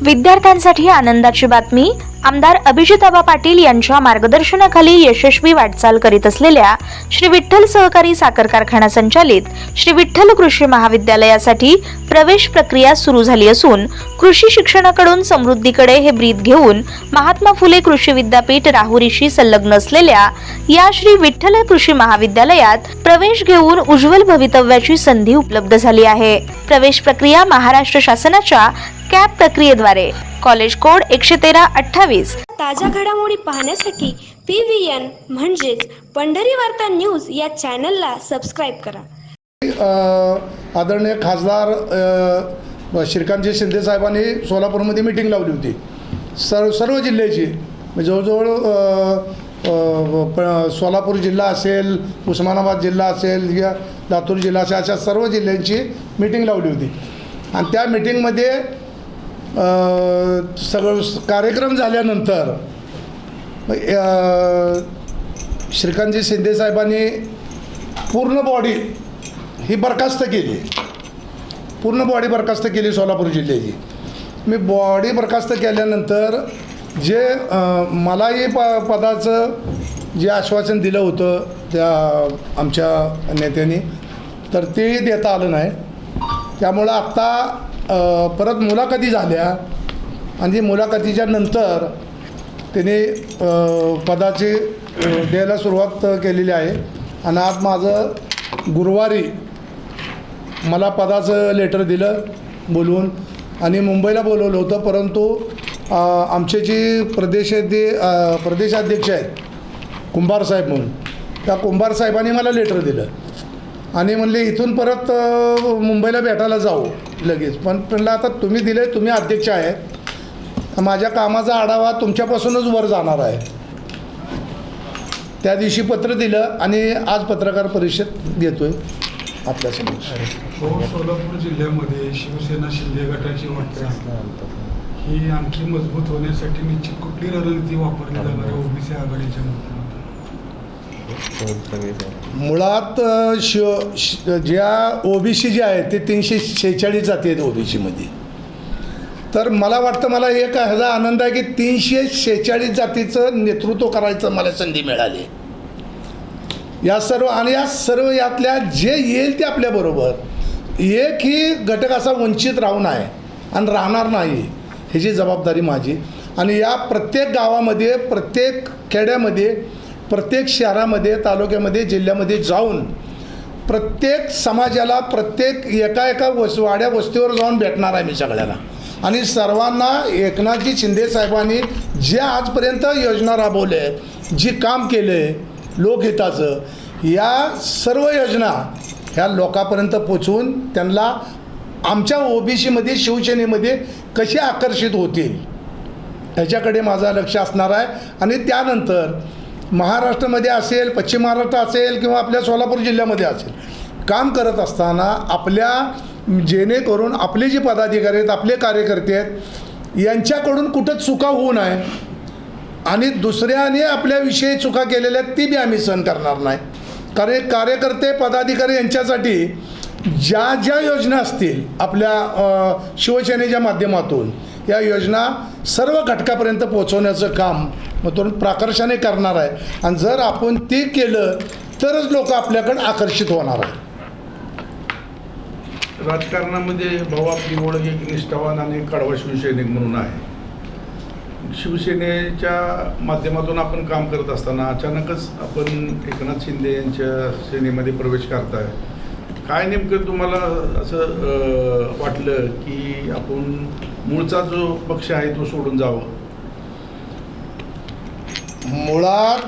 विद्यार्थ्यांसाठी आनंदाची बातमी. आमदार अभिजितआबा पाटील यांच्या मार्गदर्शनाखाली यशस्वी वाटचाल करीत असलेल्या श्री विठ्ठल सहकारी साखर कारखाना संचालित श्री विठ्ठल कृषी महाविद्यालयासाठी प्रवेश प्रक्रिया सुरू झाली असून कृषी शिक्षणाकडून समृद्धीकडे हे ब्रीद घेऊन महात्मा फुले कृषी विद्यापीठ राहुरीशी संलग्न असलेल्या या श्री विठ्ठल कृषी महाविद्यालयात प्रवेश घेऊन उज्ज्वल भवितव्याची संधी उपलब्ध झाली आहे. प्रवेश प्रक्रिया महाराष्ट्र शासनाच्या कॅप प्रक्रियेद्वारे. College code 11328. ताज्या घडामोडी पाहण्यासाठी PVN म्हणजेच पंढरी वार्ता न्यूज या चॅनलला सबस्क्राईब करा. आदरणीय खासदार श्रीकांतजी शिंदे साहेबांनी सोलापूरमध्ये मीटिंग लावली होती. सर्व जिल्ह्याची जवळजवळ सोलापूर जिल्हा असेल, उस्मानाबाद जिल्हा असेल या लातूर जिल्हा असेल, अशा सर्व जिल्ह्यांची मीटिंग लावली होती. आणि त्या मीटिंगमध्ये सगळं कार्यक्रम झाल्यानंतर श्रीकांतजी शिंदे साहेबांनी पूर्ण बॉडी ही बरखास्त केली. पूर्ण बॉडी बरखास्त केली सोलापूर जिल्ह्याची. मी बॉडी बरखास्त केल्यानंतर जे मलाही पदाचं जे आश्वासन दिलं होतं त्या आमच्या नेत्यांनी, तर तेही देता आलं नाही. त्यामुळं आत्ता परत मुलाखती झाल्या आणि मुलाखतीच्या नंतर त्याने पदाची द्यायला सुरुवात केलेली आहे. आणि आज माझं गुरुवारी मला पदाचं लेटर दिलं बोलवून आणि मुंबईला बोलवलं होतं. परंतु आमचे जे प्रदेशाध्यक्ष आहेत कुंभार साहेब म्हणून, त्या कुंभार साहेबांनी मला लेटर दिलं आणि म्हणले इथून परत मुंबईला भेटायला जाऊ लगेच. पण म्हणलं आता तुम्ही दिले, तुम्ही अध्यक्ष आहेत, माझ्या कामाचा आढावा तुमच्यापासूनच वर जाणार आहे. त्या दिवशी पत्र दिलं आणि आज पत्रकार परिषद घेतोय आपल्यासमोर. सोलापूर जिल्ह्यामध्ये शिवसेना शिंदे गटाची वाटचाल ही आणखी मजबूत होण्यासाठी निश्चित कुठली रणनीती वापरली जाणार आहे ओबीसी आघाडीच्या माध्यमातून? मुळात ज्या ओबीसी जे आहेत ते 346 जाती आहेत ओबीसीमध्ये. तर मला वाटतं, मला एक ह्याचा आनंद आहे की 346 जातीचं नेतृत्व करायचं मला संधी मिळाली. या सर्व आणि या सर्व यातल्या जे येईल ते आपल्याबरोबर, एकही घटक असा वंचित राहू नये आणि राहणार नाही, ह्याची जबाबदारी माझी. आणि या प्रत्येक गावामध्ये, प्रत्येक खेड्यामध्ये, प्रत्येक शहरामध्ये, तालुक्यामध्ये, जिल्ह्यामध्ये जाऊन प्रत्येक समाजाला, प्रत्येक एका वाड्या वस्तीवर जाऊन भेटणार आहे मी सगळ्याला. आणि सर्वांना एकनाथजी शिंदे साहेबांनी जे आजपर्यंत योजना राबवल्या आहेत, जी काम केलं आहे लोकहिताचं, या सर्व योजना ह्या लोकांपर्यंत पोचवून त्यांना आमच्या ओबीसीमध्ये, शिवसेनेमध्ये कशी आकर्षित होतील ह्याच्याकडे माझं लक्ष असणार आहे. आणि त्यानंतर महाराष्ट्रामध्ये असेल, पश्चिम महाराष्ट्र असेल किंवा आपल्या सोलापूर जिल्ह्यामध्ये असेल, काम करत असताना आपल्या जेणेकरून आपले जे पदाधिकारी आहेत, आपले कार्यकर्ते आहेत, यांच्याकडून कुठं चुका होऊ नये आणि दुसऱ्याने आपल्याविषयी चुका केलेल्या ती बी आम्ही सहन करणार नाही. कारण कार्यकर्ते, पदाधिकारी यांच्यासाठी ज्या ज्या योजना असतील आपल्या शिवसेनेच्या माध्यमातून, या योजना सर्व घटकापर्यंत पोहोचवण्याचं काम मग तो प्राकर्षाने करणार आहे. आणि जर आपण ते केलं तरच लोक आपल्याकडे आकर्षित होणार आहे. राजकारणामध्ये भाऊ आपली ओळख एक निष्ठावान आणि कडवा शिवसैनिक म्हणून आहे. शिवसेनेच्या माध्यमातून आपण काम करत असताना अचानकच आपण एकनाथ शिंदे यांच्या सेनेमध्ये प्रवेश करताय. काय नेमकं तुम्हाला असं वाटलं की आपण मूळचा जो पक्ष आहे तो सोडून जावं? मुळात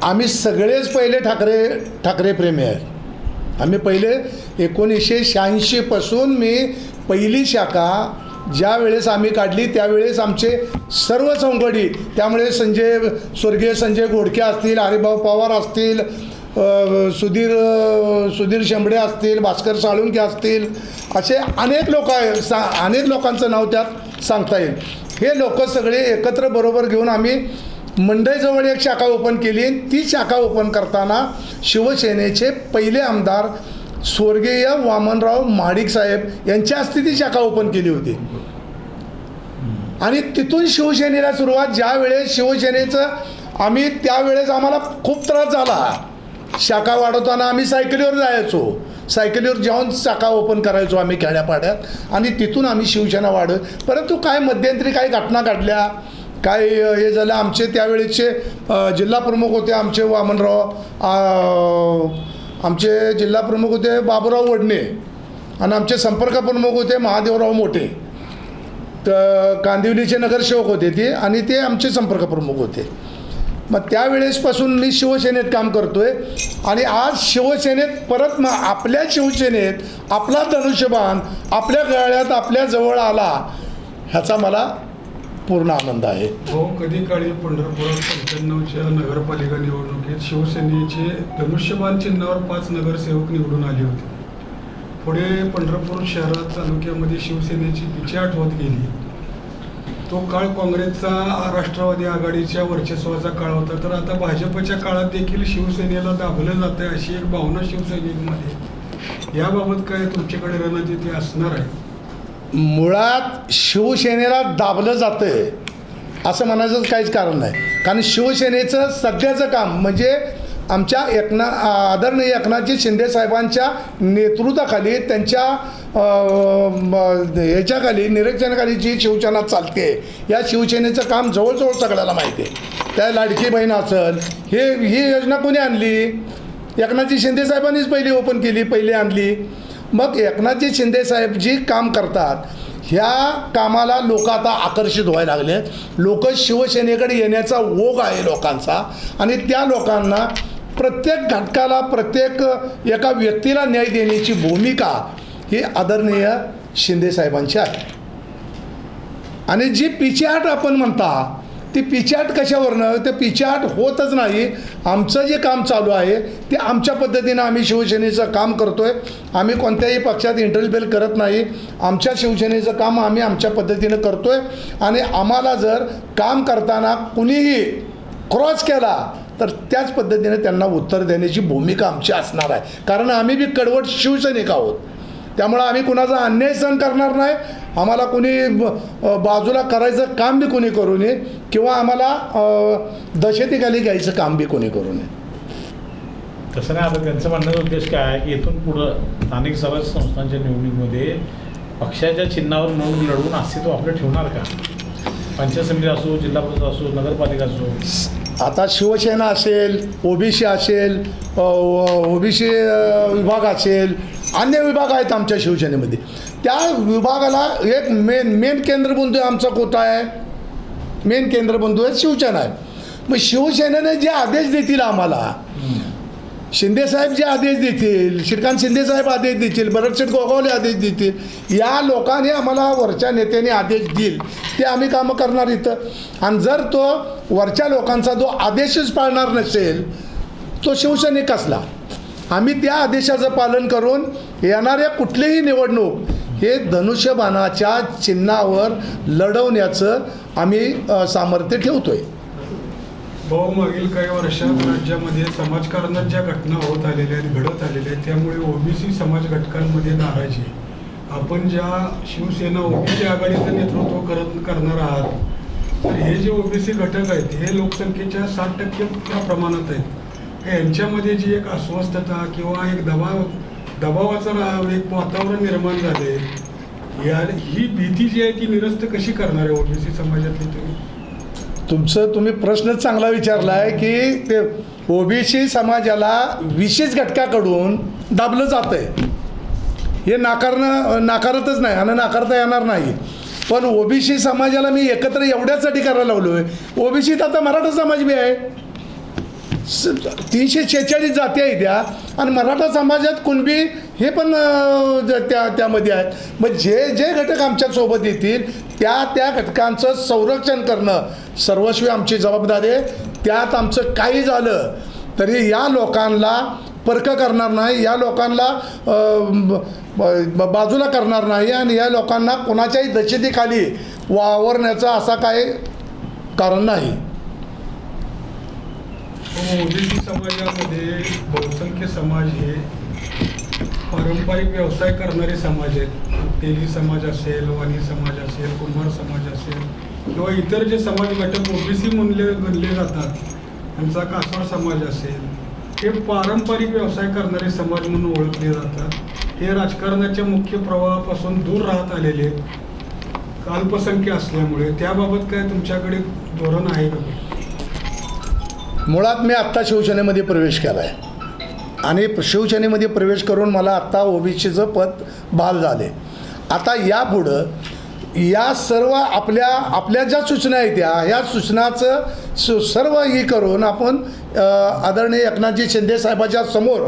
आम्ही सगळेच पहिले ठाकरे प्रेमी आहेत. आम्ही पहिले 1986 पासून मी पहिली शाखा ज्या वेळेस आम्ही काढली त्यावेळेस आमचे सर्व चौकडी, त्यामुळे स्वर्गीय संजय घोडके असतील, हरिभाऊ पवार असतील, सुधीर शेंबडे असतील, भास्कर साळुंके असतील, असे अनेक लोक अनेक लोकांचं नाव त्यात सांगता येईल. हे लोक सगळे एकत्र बरोबर घेऊन आम्ही मंडईजवळ एक शाखा ओपन केली. ती शाखा ओपन करताना शिवसेनेचे पहिले आमदार स्वर्गीय वामनराव महाडिक साहेब यांच्या हस्ते ती शाखा ओपन केली होती. आणि तिथून शिवसेनेला सुरुवात. ज्या वेळेस शिवसेनेचं आम्ही त्यावेळेस आम्हाला खूप त्रास झाला. शाखा वाढवताना आम्ही सायकलीवर जायचो, सायकलीवर जाऊन शाखा ओपन करायचो आम्ही खेड्यापाड्यात आणि तिथून आम्ही शिवसेना वाढव. परंतु काय मध्यंतरी काही घटना घडल्या, काय हे झालं. आमचे त्यावेळेचे जिल्हा प्रमुख होते आमचे वामनराव, आमचे जिल्हा प्रमुख होते बाबूराव वडणे आणि आमचे संपर्क प्रमुख होते महादेवराव मोठे. तर कांदिवलीचे नगरसेवक होते ते आणि ते आमचे संपर्क प्रमुख होते. मग त्यावेळेसपासून मी शिवसेनेत काम करतो आहे आणि आज शिवसेनेत परत आपल्या शिवसेनेत आपला धनुष्यबाण आपल्या गळ्यात आपल्या जवळ आला ह्याचा मला पूर्ण आनंद आहे. हो, कधी काळी पंढरपुरात 95च्या नगरपालिका निवडणुकीत शिवसेनेचे धनुष्यबाण चिन्हावर 5 नगरसेवक निवडून आले होते. पुढे पंढरपूर शहरात तालुक्यामध्ये शिवसेनेची पिछेहाट होत गेली. तो काळ काँग्रेसचा राष्ट्रवादी आघाडीच्या वर्चस्वाचा काळ होता. तर आता भाजपच्या काळात देखील शिवसेनेला दाबलं जातं आहे अशी एक भावना शिवसैनिकांमध्ये. याबाबत काय तुमच्याकडे रणनीती असणार आहे? मुळात शिवसेनेला दाबलं जातं आहे असं म्हणायचं काहीच कारण नाही. कारण शिवसेनेचं सध्याचं काम म्हणजे आमच्या आदरणीय एकनाथजी शिंदेसाहेबांच्या नेतृत्वाखाली त्यांच्या ह्याच्याखाली निरीक्षणाखाली जी शिवसेना चालते या शिवसेनेचं काम जवळजवळ सगळ्याला माहिती आहे. त्या लाडकी बहीण असेल ही योजना कोणी आणली? एकनाथजी शिंदेसाहेबांनीच पहिली ओपन केली, पहिली आणली. मग एकनाथजी शिंदेसाहेब जी काम करतात ह्या कामाला लोक आता आकर्षित व्हायला लागले. लोक शिवसेनेकडे येण्याचा ओघ आहे लोकांचा आणि त्या लोकांना प्रत्येक घटकाला प्रत्येक एका व्यक्तीला न्याय देण्याची भूमिका ही आदरणीय शिंदेसाहेबांची आहे. आणि जी पिछेहाट आपण म्हणता ती पिछेहाट कशावरनं? ते पिछेहाट होतच नाही. आमचं जे काम चालू आहे ते आमच्या पद्धतीनं आम्ही शिवसेनेचं काम करतो आहे. आम्ही कोणत्याही पक्षात इंटरफेअर करत नाही. आमच्या शिवसेनेचं काम आम्ही आमच्या पद्धतीनं करतो आहे आणि आम्हाला जर काम करताना कुणीही क्रॉस केला तर त्याच पद्धतीने त्यांना उत्तर देण्याची भूमिका आमची असणार आहे. कारण आम्ही बी कडवट शिवसैनिक आहोत. त्यामुळं आम्ही कुणाचा अन्याय सहन करणार नाही. आम्हाला कुणी बाजूला करायचं काम बी कोणी करू नये किंवा आम्हाला दहशतीखाली घ्यायचं काम बी कोणी करू नये. तसं नाही. आता त्यांचं म्हणण्याचा उद्देश काय आहे की इथून पुढं स्थानिक स्वराज्य संस्थांच्या निवडणुकीमध्ये पक्षाच्या चिन्हावर निवडणूक लढवून अस्तित्व आपलं ठेवणार का? पंचायत समिती असो, जिल्हा परिषद असो, नगरपालिका असो. आता शिवसेना असेल, ओबीसी असेल, ओबीसी विभाग असेल, अन्य विभाग आहेत आमच्या शिवसेनेमध्ये. त्या विभागाला एक मेन केंद्रबिंदू आमचा कोटा आहे. मेन केंद्रबिंदू आहे शिवसेना आहे. मग शिवसेनेने जे आदेश देतील आम्हाला, शिंदेसाहेब जे आदेश देतील, श्रीकांत शिंदेसाहेब आदेश देतील, भरतशेठ गोगावले आदेश देतील, या लोकांनी आम्हाला वरच्या नेत्यांनी आदेश देईल ते आम्ही कामं करणार इथं. आणि जर तो वरच्या लोकांचा जो आदेशच पाळणार नसेल तो शिवसैनिक असला. आम्ही त्या आदेशाचं पालन करून येणाऱ्या कुठलीही निवडणूक हे धनुष्यबाणाच्या चिन्हावर लढवण्याचं आम्ही सामर्थ्य ठेवतो आहे. भाऊ, मागील काही वर्षात राज्यामध्ये समाजकारणात ज्या घटना होत आलेल्या आहेत, घडत आलेल्या आहेत, त्यामुळे ओबीसी समाज घटकांमध्ये नाराजी. आपण ज्या शिवसेना ओबीसी आघाडीचं नेतृत्व करणार आहात, तर हे जे ओबीसी घटक आहेत हे लोकसंख्येच्या 60% प्रमाणात आहेत. यांच्यामध्ये जी एक अस्वस्थता किंवा एक दबावाचं एक वातावरण निर्माण झाले, ही भीती जी आहे ती निरस्त कशी करणार आहे ओबीसी समाजातली? तुम्ही प्रश्नच चांगला विचारला आहे की ते ओबीसी समाजाला विशेष घटकाकडून दाबलं जातं आहे हे नाकारतच नाही आणि नाकारता येणार नाही. पण ओबीसी समाजाला मी एकत्र एवढ्यासाठी करायला लावलो आहे. ओबीसीत आता मराठा समाज बी आहे, 346 जाती आहेत त्या, आणि मराठा समाजात कुणबी हे पण त्यामध्ये आहेत. मग जे घटक आमच्यासोबत येतील त्या घटकांचं संरक्षण करणं सर्वस्वी आमची जबाबदारी आहे. त्यात आमचं काही झालं तरी या लोकांना परक करणार नाही, या लोकांना बाजूला करणार नाही आणि या लोकांना कोणाच्याही दहशतीखाली वावरण्याचं असा काही कारण नाही. ओबीसी समाजामध्ये बहुसंख्य समाज हे पारंपरिक व्यवसाय करणारे समाज आहेत. तेली समाज असेल, वाणी समाज असेल, कुंभार समाज असेल, किंवा इतर जे समाज घटक ओबीसी गणले जातात, त्यांचा कासवार समाज असेल, हे पारंपरिक व्यवसाय करणारे समाज म्हणून ओळखले जातात. हे राजकारणाच्या मुख्य प्रवाहापासून दूर राहत आलेले आहेत, अल्पसंख्य असल्यामुळे. त्याबाबत काय तुमच्याकडे धोरण आहे का? मुळात मी आत्ता शिवसेनेमध्ये प्रवेश केला आहे आणि शिवसेनेमध्ये प्रवेश करून मला आत्ता ओबीसीचं पद बहाल झाले. आता यापुढं या सर्व आपल्या ज्या सूचना आहेत ह्या सूचनाचं सर्व हे करून आपण आदरणीय एकनाथजी शिंदे साहेबाच्या समोर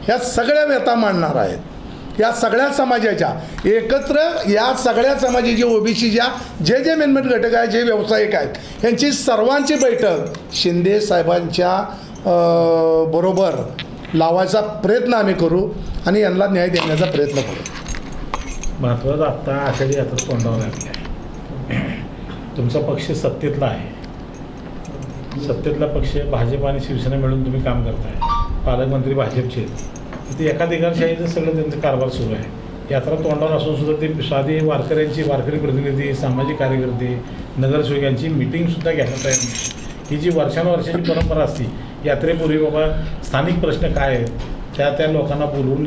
ह्या सगळ्या व्यथा मांडणार आहेत. या सगळ्या समाजाच्या एकत्र, या सगळ्या समाजाची ओबीसीच्या जे मेनमेन घटक आहेत, जे व्यावसायिक आहेत, यांची सर्वांची बैठक शिंदे साहेबांच्या बरोबर लावायचा प्रयत्न आम्ही करू आणि यांना न्याय देण्याचा प्रयत्न करू. महत्त्वाचं आत्ता आषाढी यात्रा तोंडावर लागली आहे. तुमचा पक्ष सत्तेतला आहे. सत्तेतला पक्ष भाजप आणि शिवसेना मिळून तुम्ही काम करताय. पालकमंत्री भाजपचे आहेत. ते एकाधिकारशाहीचं सगळं त्यांचं कारभार सुरू आहे. यात्रा तोंडावर असून सुद्धा ते साधी वारकरी प्रतिनिधी, सामाजिक कार्यकर्ते, नगरसेवक यांची मिटिंगसुद्धा घ्यायला तयार नाही. ही जी वर्षानुवर्षाची परंपरा असते, यात्रेपूर्वी बाबा स्थानिक प्रश्न काय आहेत त्या लोकांना बोलवून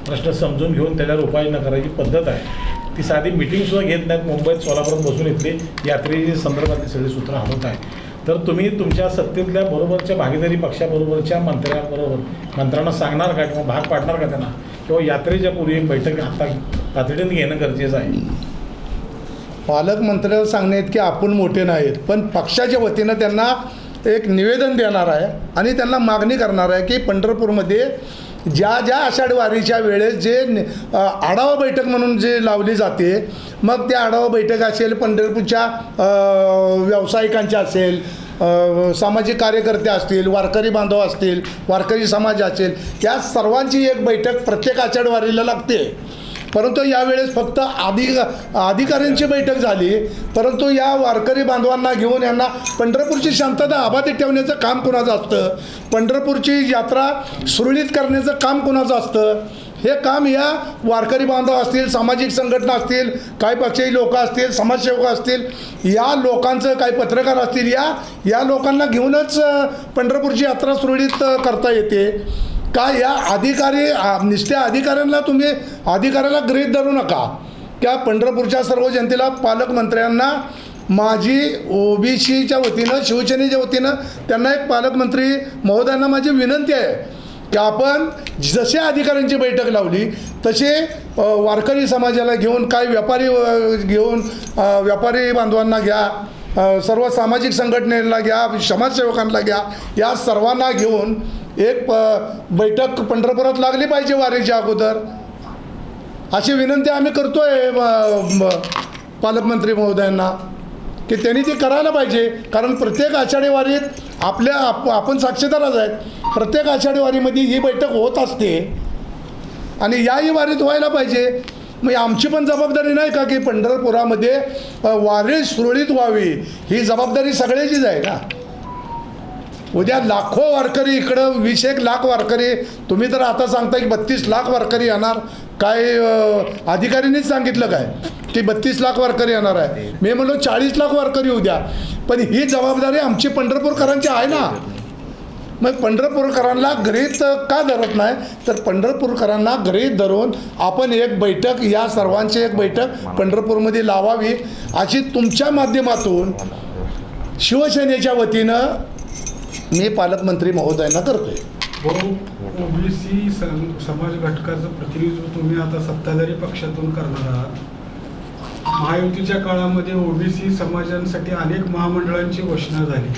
प्रश्न समजून घेऊन त्याच्यावर उपाययोजना करायची पद्धत आहे. ती साधी मिटिंगसुद्धा घेत नाहीत. मुंबईत, सोलापुरात बसून इथली यात्रेची संदर्भातली सगळी सूत्र हलवत आहे. तर तुम्ही तुमच्या सत्तेतल्या बरोबरच्या भागीदारी पक्षाबरोबरच्या मंत्र्यांना सांगणार का किंवा भाग पाडणार का त्यांना, किंवा यात्रेच्या पूर्वी एक बैठक आता तातडीने घेणं गरजेचं आहे? पालकमंत्र्याला सांगण्यात की आपण मोठे नाहीत, पण पक्षाच्या वतीनं त्यांना एक निवेदन देणार आहे आणि त्यांना मागणी करणार आहे की पंढरपूरमध्ये ज्या आषाढी वारीच्या वेळेस जे आढावा बैठक म्हणून जे लावली जाते, मग त्या आढावा बैठक असेल, पंढरपूरच्या व्यावसायिकांच्या असेल, सामाजिक कार्यकर्ते असतील, वारकरी बांधव असतील, वारकरी समाज असेल, या सर्वांची एक बैठक प्रत्येक आषाढी वारीला लागते. परंतु यावेळेस फक्त अधिकाऱ्यांची बैठक झाली, परंतु या वारकरी बांधवांना घेऊन यांना पंढरपूरची शांतता अबाधित ठेवण्याचं काम कोणाचं असतं, पंढरपूरची यात्रा सुरळीत करण्याचं काम कोणाचं असतं, हे काम या वारकरी बांधव असतील, सामाजिक संघटना असतील, काही पक्षी लोक असतील, समाजसेवक असतील, या लोकांचं, काही पत्रकार असतील, या लोकांना घेऊनच पंढरपूरची यात्रा सुरळीत करता येते का? या निष्ठ्या अधिकाऱ्यांना तुम्ही अधिकाऱ्याला गृहीत धरू नका. त्या पंढरपूरच्या सर्व जनतेला, पालकमंत्र्यांना माझी ओबीसीच्या वतीनं, शिवसेनेच्या वतीनं त्यांना एक पालकमंत्री महोदयांना माझी विनंती आहे की आपण जसे अधिकाऱ्यांची बैठक लावली तसे वारकरी समाजाला घेऊन, काही व्यापारी बांधवांना घ्या, सर्व सामाजिक संघटनेला घ्या, समाजसेवकांना घ्या, या सर्वांना घेऊन एक बैठक पंढरपुरात लागली पाहिजे वारीच्या अगोदर, अशी विनंती आम्ही करतोय पालकमंत्री महोदयांना की त्यांनी ती करायला पाहिजे. कारण प्रत्येक आषाढी वारीत आपण साक्षीदारच आहेत. प्रत्येक आषाढी वारीमध्ये ही बैठक होत असते आणि याही वारीत व्हायला पाहिजे. मग आमची पण जबाबदारी नाही का की पंढरपुरामध्ये वारी सुरळीत व्हावी, ही जबाबदारी सगळ्याचीच आहे ना. उद्या लाखो वारकरी इकडं 20-1 लाख वारकरी, तुम्ही तर आता सांगता की 32 लाख वारकरी येणार, काय अधिकाऱ्यांनीच सांगितलं काय की 32 लाख वारकरी येणार आहे. मी म्हणलो 40 लाख वारकरी उद्या, पण ही जबाबदारी आमची पंढरपूरकरांची आहे ना. मग पंढरपूरकरांना गृहीत का धरत नाही, तर पंढरपूरकरांना गृहीत धरून आपण एक बैठक, या सर्वांची एक बैठक पंढरपूरमध्ये लावावी, अशी तुमच्या माध्यमातून शिवसेनेच्या वतीनं मी पालकमंत्री महोदयांना करतोय. ओबीसी समाज घटकाचं प्रतिनिधित्व तुम्ही आता सत्ताधारी पक्षातून करणार आहात. महायुतीच्या काळामध्ये ओबीसी समाजांसाठी अनेक महामंडळांची घोषणा झाली.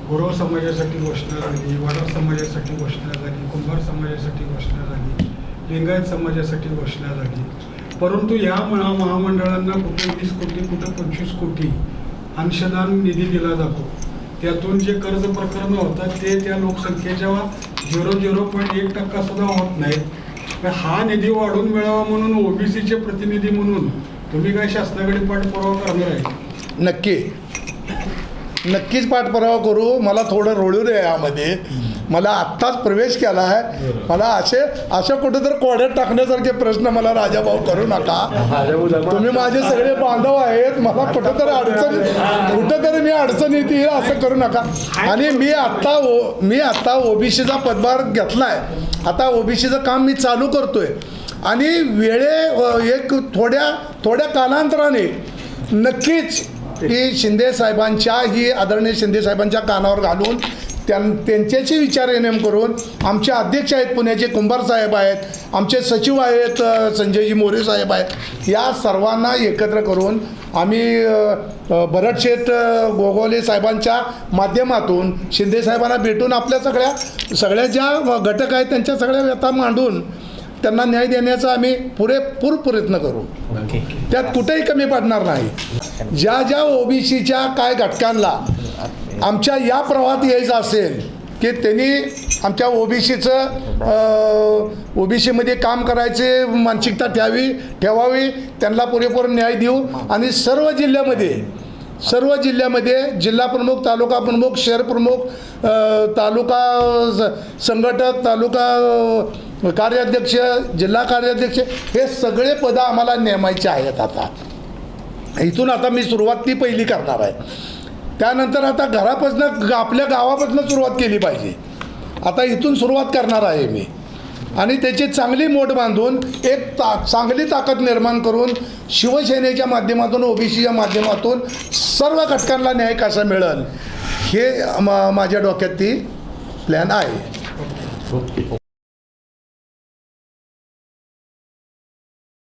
गुरव समाजासाठी घोषणा झाली, वडार समाजासाठी घोषणा झाली, कुंभार समाजासाठी घोषणा झाली, लिंगायत समाजासाठी घोषणा झाली. परंतु या महामंडळांना कुठे 20 कोटी, कुठे 25 कोटी अंशदान निधी दिला जातो. त्यातून जे कर्ज प्रकरणं होतात ते त्या लोकसंख्येच्या 0.1% सुद्धा होत नाहीत. हा निधी वाढून मिळावा म्हणून ओबीसीचे प्रतिनिधी म्हणून तुम्ही काय शासनाकडे पाठपुरावा करणार आहे? नक्कीच पाठपुरावा करू. मला थोडं रोळू दे यामध्ये. मला आत्ताच प्रवेश केला आहे. मला असे कुठेतरी कोड्यात टाकण्यासारखे प्रश्न मला राजाभाऊ करू नका. तुम्ही माझे सगळे बांधव आहेत. मला कुठेतरी मी अडचणीत येईल असं करू नका. आणि मी आत्ता ओबीसीचा पदभार घेतलाय. आता ओबीसीचं काम मी चालू करतोय आणि एक थोड्या कालांतराने नक्कीच की शिंदे साहेबांच्या आदरणीय शिंदे साहेबांच्या कानावर घालून त्यांच्याशी विचारविनिमय करून आमचे अध्यक्ष आहेत पुण्याचे कुंभार साहेब आहेत, आमचे सचिव आहेत संजयजी मोरे साहेब आहेत, या सर्वांना एकत्र करून आम्ही भरतशेठ गोगोले साहेबांच्या माध्यमातून शिंदे साहेबांना भेटून आपल्या सगळ्या ज्या घटक आहेत त्यांच्या सगळ्या व्यथा मांडून त्यांना न्याय देण्याचा आम्ही पुरेपूर प्रयत्न करू. त्यात कुठेही कमी पडणार नाही. ज्या ओबीसीच्या काय घटकांना आमच्या या प्रवाहात यायचं असेल की त्यांनी आमच्या ओबीसीमध्ये काम करायचे मानसिकता ठेवावी, त्यांना पुरेपूर न्याय देऊ. आणि सर्व जिल्ह्यामध्ये जिल्हा प्रमुख, तालुका प्रमुख, शहर प्रमुख, तालुका संघटक, तालुका कार्याध्यक्ष, जिल्हा कार्याध्यक्ष हे सगळे पदं आम्हाला नेमायचे आहेत. इथून आता मी सुरुवात ती पहिली करणार आहे. त्यानंतर आता घरापासून आपल्या गावापासून सुरुवात केली पाहिजे. आता इथून सुरुवात करणार आहे मी आणि त्याची चांगली मोठ बांधून एक चांगली ताकद निर्माण करून शिवसेनेच्या माध्यमातून, ओबीसीच्या माध्यमातून सर्व घटकांना न्याय कसा मिळेल हे माझ्या डोक्यात ती प्लॅन आहे.